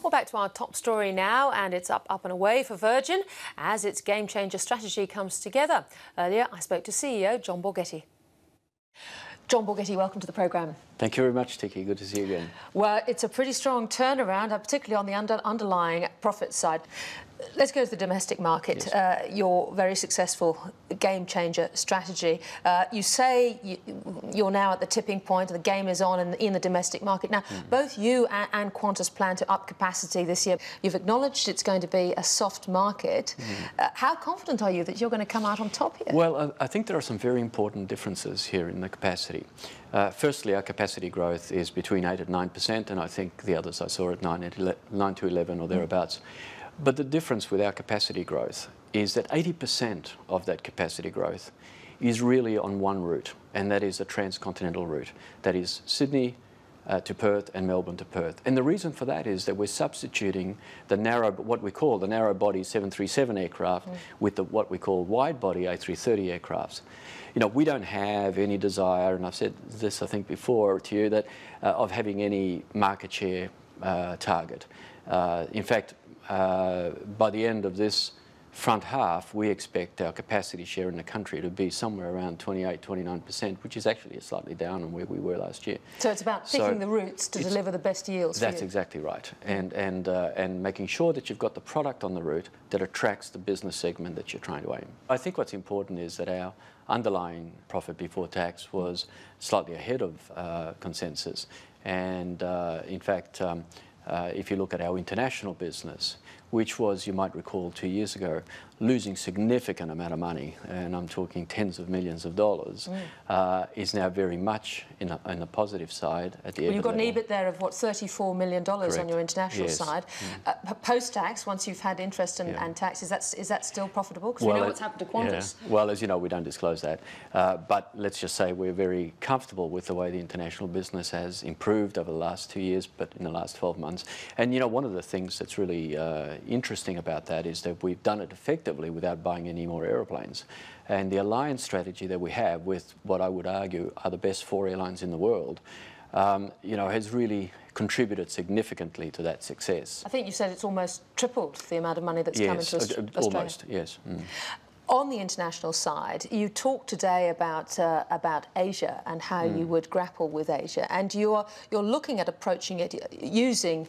Well, back to our top story now, and it's up and away for Virgin as its game-changer strategy comes together. Earlier, I spoke to CEO John Borghetti. John Borghetti, welcome to the programme. Thank you very much, Ticky. Good to see you again. Well, it's a pretty strong turnaround, particularly on the underlying profit side. Let's go to the domestic market. Yes. Your very successful game-changer strategy. You say you're now at the tipping point, the game is on in the domestic market. Now, both you and Qantas plan to up capacity this year. You've acknowledged it's going to be a soft market. How confident are you that you're going to come out on top here? Well, I think there are some very important differences here in the capacity. Firstly, our capacity growth is between 8 and 9%, and I think the others I saw at 9 to 11 or thereabouts. But the difference with our capacity growth is that 80% of that capacity growth is really on one route, and that is a transcontinental route. That is Sydney to Perth and Melbourne to Perth. And the reason for that is that we're substituting what we call the narrow body 737 aircraft with what we call wide body A330 aircrafts. You know, we don't have any desire, and I've said this I think before to you, that of having any market share target. In fact, by the end of this front half, we expect our capacity share in the country to be somewhere around 28–29%, which is actually slightly down on where we were last year. So it's about picking the routes to deliver the best yields. That's exactly right, and making sure that you've got the product on the route that attracts the business segment that you're trying to aim. I think what's important is that our underlying profit before tax was slightly ahead of consensus, and in fact. If you look at our international business, which was, you might recall, 2 years ago, losing significant amount of money, and I'm talking tens of millions of dollars, is now very much in the positive side at the end. Well, you've got an EBIT there of what, $34 million on your international side. Post-tax, once you've had interest and tax, is that still profitable? Because we know what's happened to Qantas. Yeah. Well, as you know, we don't disclose that. But let's just say we're very comfortable with the way the international business has improved over the last 2 years, but in the last 12 months. And you know, one of the things that's really interesting about that is that we've done it effectively without buying any more aeroplanes. And the alliance strategy that we have with what I would argue are the best 4 airlines in the world, you know, has really contributed significantly to that success. I think you said it's almost tripled the amount of money that's come into Australia. Almost, yes. On the international side, you talked today about Asia and how you would grapple with Asia, and you're looking at approaching it using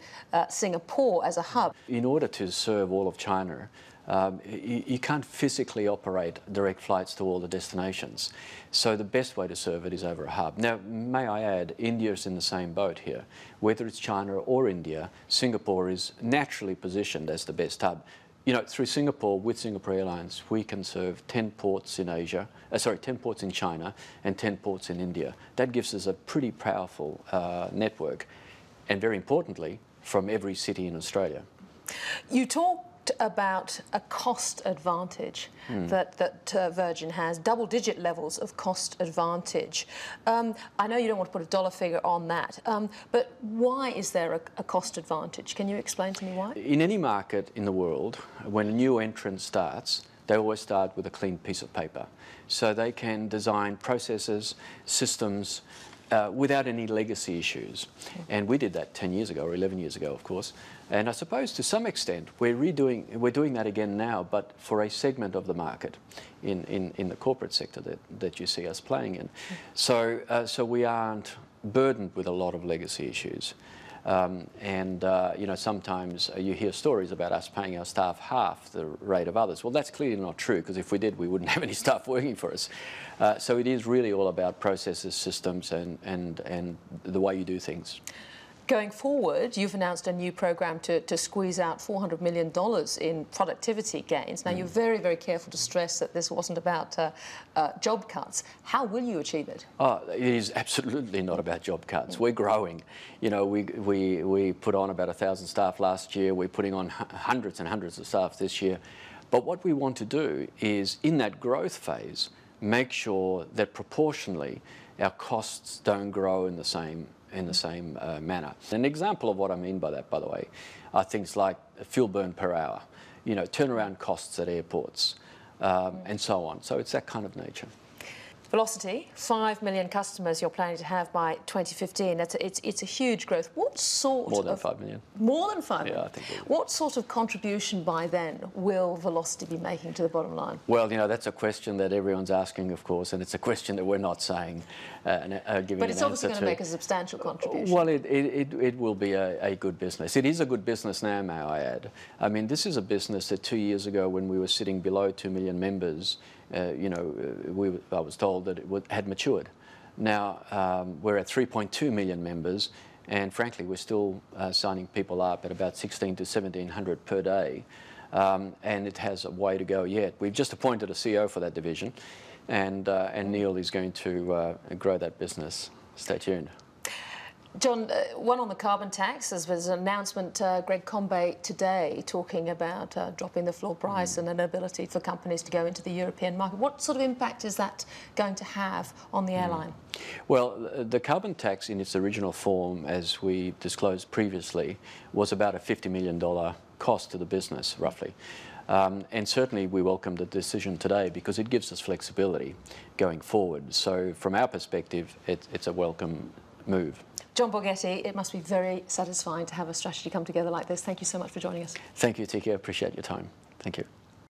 Singapore as a hub. In order to serve all of China, you can't physically operate direct flights to all the destinations. So the best way to serve it is over a hub. Now, may I add, India's in the same boat here. Whether it's China or India, Singapore is naturally positioned as the best hub. You know, through Singapore, with Singapore Airlines, we can serve 10 ports in Asia, 10 ports in China and 10 ports in India. That gives us a pretty powerful network, and very importantly, from every city in Australia. You talked about a cost advantage that Virgin has, double-digit levels of cost advantage. I know you don't want to put a dollar figure on that, but why is there a cost advantage? Can you explain to me why? In any market in the world, when a new entrant starts, they always start with a clean piece of paper. So they can design processes, systems, without any legacy issues. And we did that 10 years ago, or 11 years ago, of course. And I suppose to some extent we're doing that again now, but for a segment of the market in the corporate sector that you see us playing in. So we aren't burdened with a lot of legacy issues. You know, sometimes you hear stories about us paying our staff half the rate of others. Well, that's clearly not true, because if we did, we wouldn't have any staff working for us. So it is really all about processes, systems, and the way you do things. Going forward, you've announced a new program to squeeze out $400 million in productivity gains. Now, you're very, very careful to stress that this wasn't about job cuts. How will you achieve it? It is absolutely not about job cuts. We're growing. You know, we put on about 1,000 staff last year. We're putting on hundreds and hundreds of staff this year. But what we want to do is, in that growth phase, make sure that proportionally our costs don't grow in the same manner. An example of what I mean by that, by the way, are things like fuel burn per hour, you know, turnaround costs at airports, and so on. So it's that kind of nature. Velocity, 5 million customers you're planning to have by 2015. It's a huge growth. What sort More than of... 5 million. More than 5 million? Yeah, I think it will. What sort of contribution by then will Velocity be making to the bottom line? Well, you know, that's a question that everyone's asking, of course, and it's a question that we're not saying, giving an answer to. But it's obviously going to make a substantial contribution. Well, it will be a good business. It is a good business now, may I add. I mean, this is a business that 2 years ago, when we were sitting below 2 million members, you know, I was told that it had matured. Now we're at 3.2 million members, and frankly, we're still signing people up at about 1,600 to 1,700 per day, and it has a way to go yet. We've just appointed a CEO for that division, and Neil is going to grow that business. Stay tuned. John, one on the carbon tax. There was an announcement, Greg Combay today, talking about dropping the floor price and an ability for companies to go into the European market. What sort of impact is that going to have on the airline? Well, the carbon tax in its original form, as we disclosed previously, was about a $50 million cost to the business, roughly. And certainly we welcome the decision today because it gives us flexibility going forward. So from our perspective, it's a welcome move. John Borghetti, it must be very satisfying to have a strategy come together like this. Thank you so much for joining us. Thank you, Ticky. I appreciate your time. Thank you.